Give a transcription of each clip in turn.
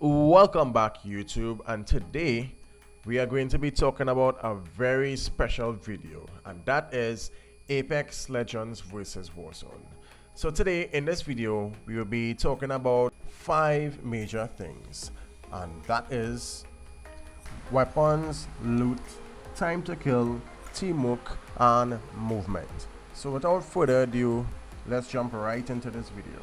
Welcome back, YouTube, and today we are going to be talking about a very special video, and that is Apex Legends versus Warzone. So today in this video we will be talking about 5 major things, and that is weapons, loot, time to kill, teamwork, and movement. So without further ado, let's jump right into this video.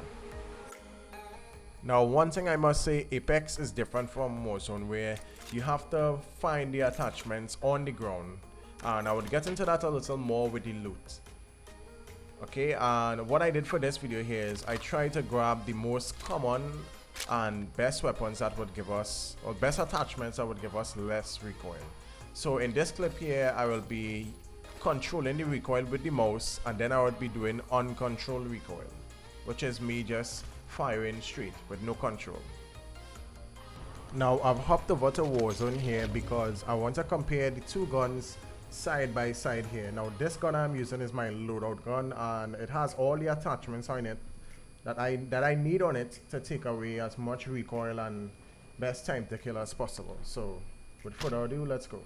Now, one thing I must say, Apex is different from Warzone, where you have to find the attachments on the ground, and I would get into that a little more with the loot. Okay, and what I did for this video here is I tried to grab the most common and best weapons that would give us, or best attachments that would give us less recoil. So in this clip here, I will be controlling the recoil with the mouse, and then I would be doing uncontrolled recoil, which is me just firing straight with no control. Now I've hopped over to Warzone here because I want to compare the two guns side by side here. Now this gun I'm using is my loadout gun, and it has all the attachments on it that I need on it to take away as much recoil and best time to kill as possible. So with further ado, let's go.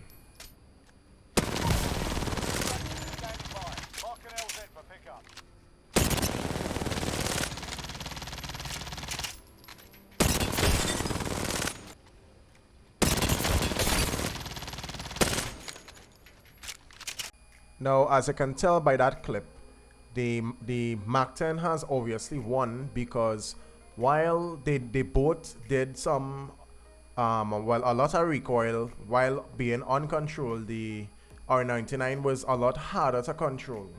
Now, as you can tell by that clip, the Mac 10 has obviously won, because while they both did some, well, a lot of recoil while being uncontrolled, the R99 was a lot harder to control.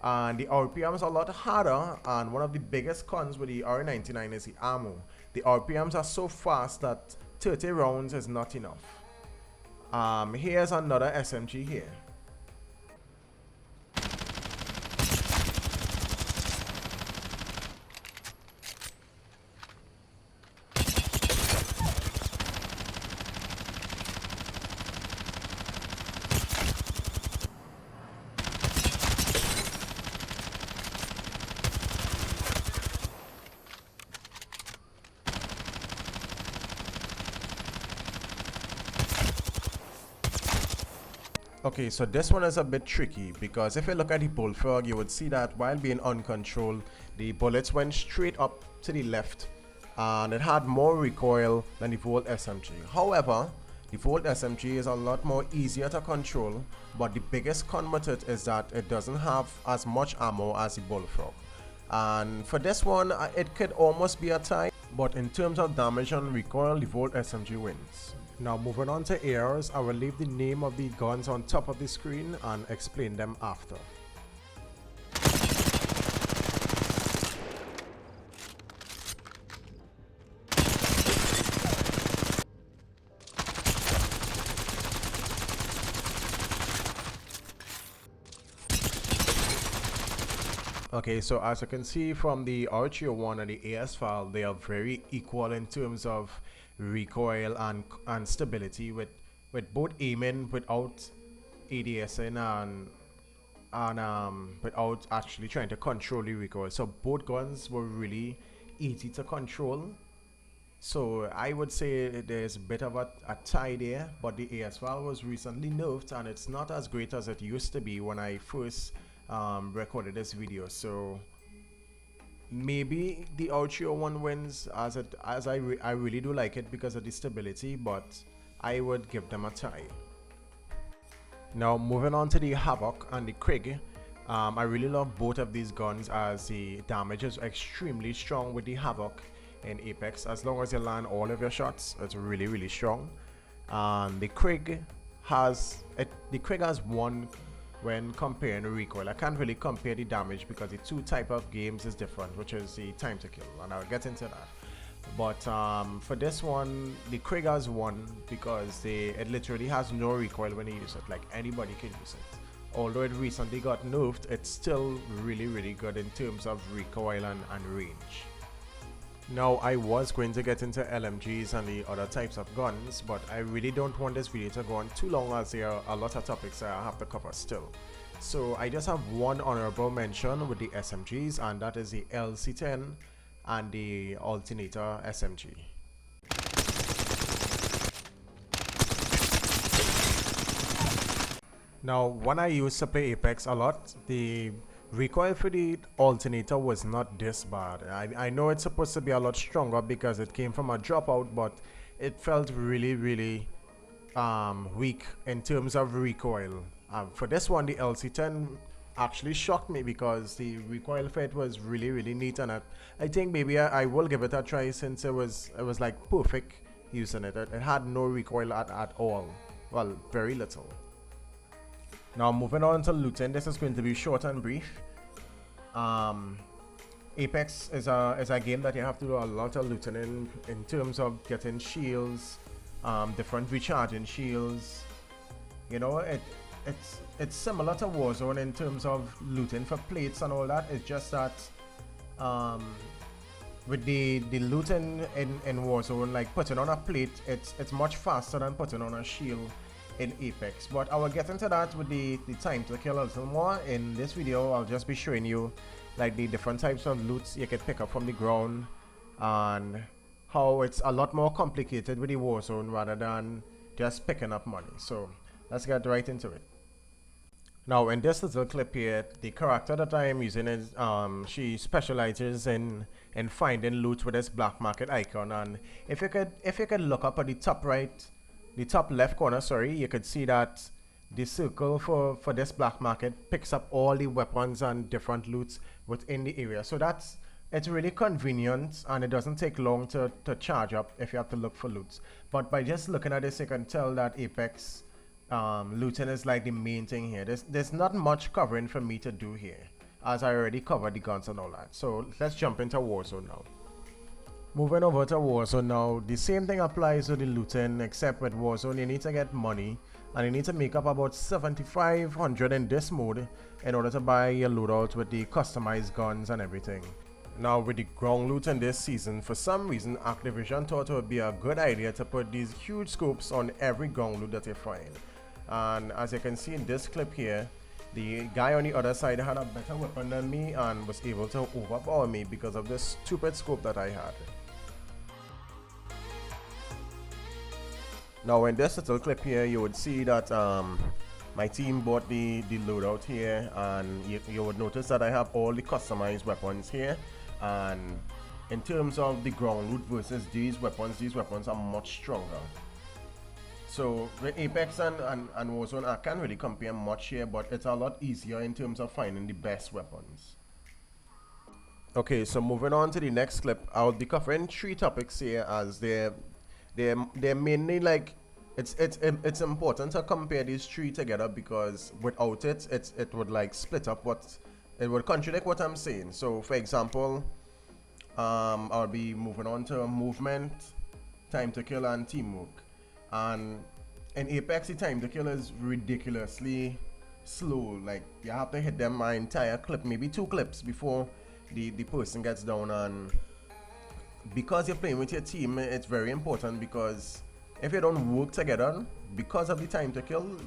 And the RPMs are a lot harder, and one of the biggest cons with the R99 is the ammo. The RPMs are so fast that 30 rounds is not enough. Here's another SMG here. Okay, so this one is a bit tricky, because if you look at the bullfrog, you would see that while being uncontrolled, the bullets went straight up to the left, and it had more recoil than the Volt SMG. However, the Volt SMG is a lot more easier to control, but the biggest con with it is that it doesn't have as much ammo as the bullfrog. And for this one, it could almost be a tie, but in terms of damage and recoil, the Volt SMG wins. Now moving on to ARs, I will leave the name of the guns on top of the screen and explain them after. Okay, so as you can see from the R301 and the AS file, they are very equal in terms of recoil and stability, with both aiming without ADSing and without actually trying to control the recoil. So both guns were really easy to control. So I would say there's a bit of a tie there, but the AS file was recently nerfed, and it's not as great as it used to be when I first recorded this video. So maybe the R301 wins, as I really do like it because of the stability, but I would give them a tie. Now moving on to the Havoc and the Krieg, I really love both of these guns, as the damage is extremely strong with the Havoc in Apex. As long as you land all of your shots, it's really strong. And the Krieg has won when comparing the recoil. I can't really compare the damage because the two type of games is different, which is the time to kill, and I'll get into that. But for this one, the Krieg has won because it literally has no recoil when you use it. Like, anybody can use it. Although it recently got nerfed, it's still really good in terms of recoil and range. Now, I was going to get into LMGs and the other types of guns, but I really don't want this video to go on too long, as there are a lot of topics that I have to cover still. So I just have one honorable mention with the SMGs, and that is the LC10 and the Alternator SMG. Now, when I used to play Apex a lot, the recoil for the alternator was not this bad. I know it's supposed to be a lot stronger because it came from a dropout, but it felt really, really weak in terms of recoil. For this one, the LC10 actually shocked me because the recoil for it was really, really neat, and I think maybe I will give it a try since it was like perfect using it. It had no recoil at all. Well, very little. Now moving on to looting, this is going to be short and brief. Apex is a game that you have to do a lot of looting in terms of getting shields, different recharging shields. You know, it's similar to Warzone in terms of looting for plates and all that. It's just that with the looting in Warzone, like putting on a plate, it's much faster than putting on a shield in Apex. But I will get into that with the time to kill a little more. In this video, I'll just be showing you like the different types of loots you can pick up from the ground and how it's a lot more complicated with the Warzone rather than just picking up money. So let's get right into it. Now in this little clip here, the character that I am using is she specializes in finding loot with this black market icon, and if you could look up at the top left corner, sorry, you could see that the circle for this black market picks up all the weapons and different loots within the area. So it's really convenient, and it doesn't take long to charge up if you have to look for loots. But by just looking at this, you can tell that Apex looting is like the main thing here. There's not much covering for me to do here, as I already covered the guns and all that. So let's jump into Warzone now. Moving over to Warzone now, the same thing applies to the looting, except with Warzone you need to get money, and you need to make up about 7,500 in this mode in order to buy your loadout with the customized guns and everything. Now with the ground loot in this season, for some reason Activision thought it would be a good idea to put these huge scopes on every ground loot that you find. And as you can see in this clip here, the guy on the other side had a better weapon than me and was able to overpower me because of this stupid scope that I had. Now in this little clip here, you would see that my team bought the loadout here, and you would notice that I have all the customized weapons here. And in terms of the ground loot versus these weapons are much stronger. So with Apex and Warzone, I can't really compare much here, but it's a lot easier in terms of finding the best weapons. Okay, so moving on to the next clip, I'll be covering 3 topics here, as they're mainly like it's important to compare these 3 together, because without it would like split up it would contradict what I'm saying. So for example, I'll be moving on to movement, time to kill, and teamwork. And in Apex, the time to kill is ridiculously slow. Like you have to hit them an entire clip, maybe 2 clips before the person gets down. And because you're playing with your team, it's very important, because if you don't work together because of the time to kill,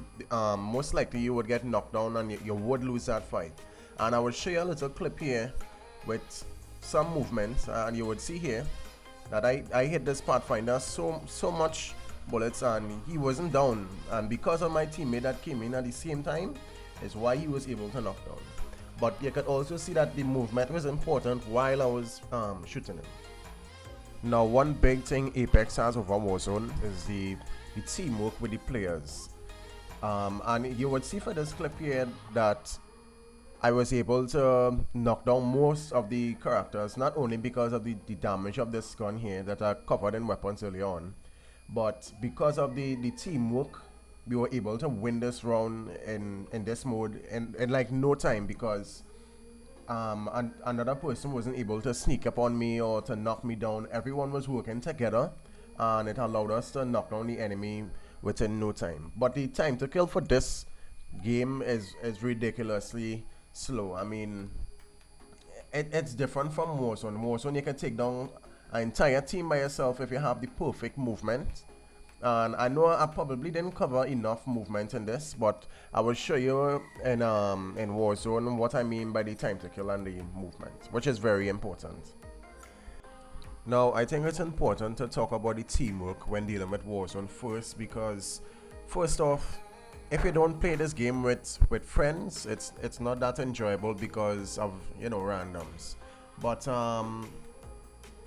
most likely you would get knocked down and you would lose that fight. And I will show you a little clip here with some movements, and you would see here that I hit this Pathfinder so much bullets and he wasn't down, and because of my teammate that came in at the same time is why he was able to knock down. But you could also see that the movement was important while I was shooting him. Now one big thing Apex has over Warzone is the teamwork with the players, and you would see for this clip here that I was able to knock down most of the characters, not only because of the damage of this gun here that I covered in weapons early on, but because of the teamwork. We were able to win this round in this mode in like no time, because another person wasn't able to sneak up on me or to knock me down. Everyone was working together, and it allowed us to knock down the enemy within no time. But the time to kill for this game is ridiculously slow. I mean, it's different from Warzone. Warzone, you can take down an entire team by yourself if you have the perfect movement. And I know I probably didn't cover enough movement in this, but I will show you in Warzone what I mean by the time to kill and the movement, which is very important. Now I think it's important to talk about the teamwork when dealing with Warzone first, because first off, if you don't play this game with friends, it's not that enjoyable because of, you know, randoms. But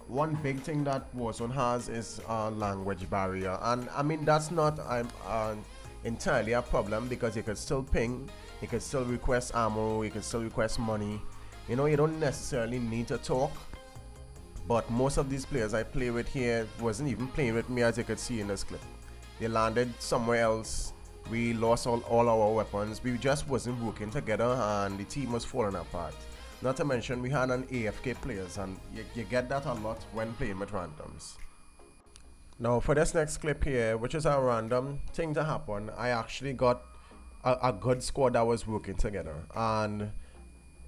one big thing that Warzone has is a language barrier, and I mean that's not entirely a problem because you could still ping, you could still request ammo, you could still request money. You know, you don't necessarily need to talk. But most of these players I play with here wasn't even playing with me, as you could see in this clip. They landed somewhere else. We lost all our weapons. We just wasn't working together and the team was falling apart. Not to mention we had an AFK players, and you get that a lot when playing with randoms. Now for this next clip here, which is a random thing to happen, I actually got a good squad that was working together. And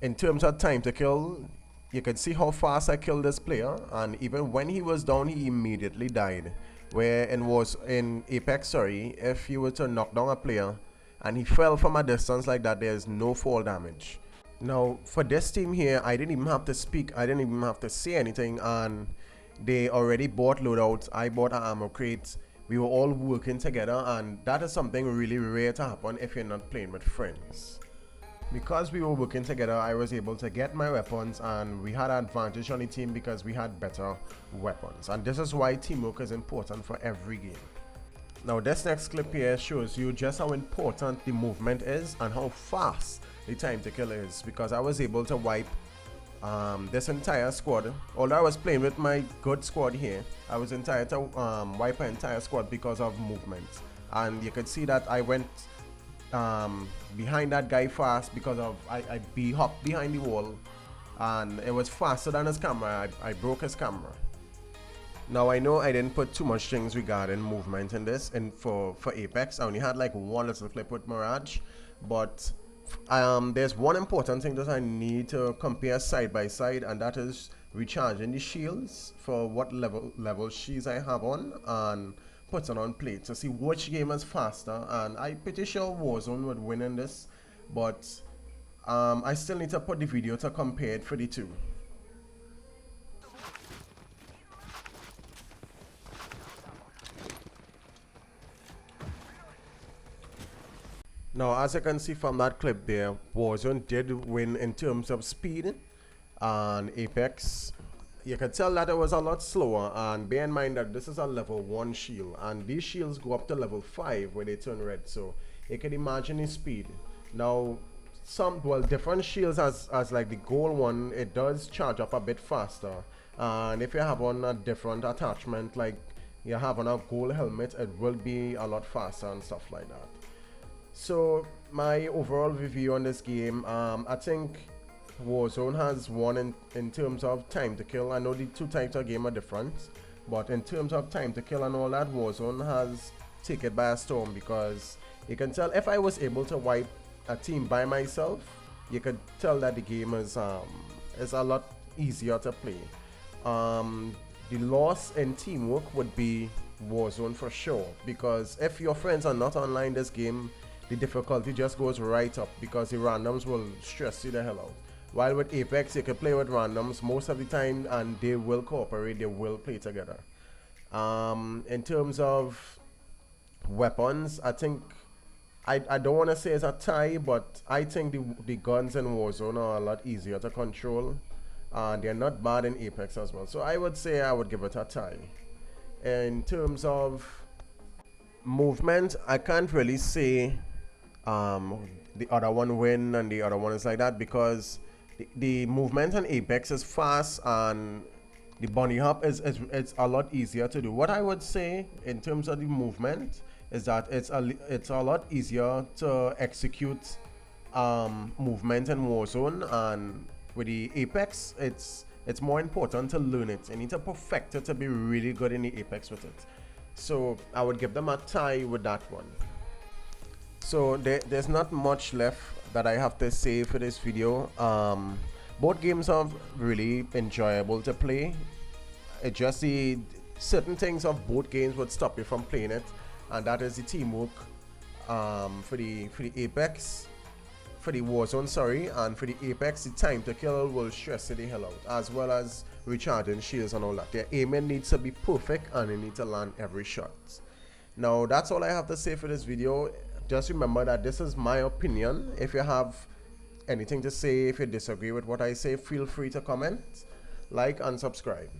in terms of time to kill, you can see how fast I killed this player, and even when he was down, he immediately died. Where it was in Apex, sorry, if you were to knock down a player and he fell from a distance like that, there's no fall damage. Now for this team here, I didn't even have to speak, I didn't even have to say anything, and they already bought loadouts, I bought an ammo crate, we were all working together, and that is something really rare to happen if you're not playing with friends. Because we were working together, I was able to get my weapons, and we had an advantage on the team because we had better weapons. And this is why teamwork is important for every game. Now this next clip here shows you just how important the movement is and how fast the time to kill is, because I was able to wipe this entire squad. Although I was playing with my good squad here, I was entitled to wipe an entire squad because of movement. And you could see that I went behind that guy fast because of I hopped behind the wall, and it was faster than his camera. I broke his camera. Now I know I didn't put too much things regarding movement in this, and for Apex I only had like one little clip with Mirage, but there's one important thing that I need to compare side by side, and that is recharging the shields for what level shields I have on, and putting on plate to see which game is faster. And I'm pretty sure Warzone would win in this, but I still need to put the video to compare it for the two. Now as you can see from that clip there, Warzone did win in terms of speed, and Apex, you can tell that it was a lot slower. And bear in mind that this is a level 1 shield, and these shields go up to level 5 where they turn red, so you can imagine the speed. Now different shields, as like the gold one, it does charge up a bit faster, and if you have on a different attachment, like you have on a gold helmet, it will be a lot faster and stuff like that. So my overall review on this game, I think Warzone has won in terms of time to kill. I know the two types of game are different, but in terms of time to kill and all that, Warzone has taken it by a storm, because you can tell if I was able to wipe a team by myself, you could tell that the game is a lot easier to play. The loss in teamwork would be Warzone for sure, because if your friends are not online this game, the difficulty just goes right up because the randoms will stress you the hell out. While with Apex, you can play with randoms most of the time and they will cooperate, they will play together. In terms of weapons, I think, I don't want to say it's a tie, but I think the guns in Warzone are a lot easier to control. They're not bad in Apex as well. So I would say I would give it a tie. In terms of movement, I can't really say the other one win and the other one is like that, because the movement on Apex is fast and the bunny hop is it's a lot easier to do. What I would say in terms of the movement is that it's a lot easier to execute movement in Warzone, and with the Apex it's more important to learn it. You need to perfect it to be really good in the Apex with it. So I would give them a tie with that one. So there's not much left that I have to say for this video. Both games are really enjoyable to play. It just the certain things of both games would stop you from playing it, and that is the teamwork for the Apex, for the Warzone, sorry, and for the Apex, the time to kill will stress you the hell out, as well as recharging shields and all that. Their aiming needs to be perfect and you need to land every shot. Now that's all I have to say for this video. just remember that this is my opinion. If you have anything to say, if you disagree with what I say, feel free to comment, like, and subscribe.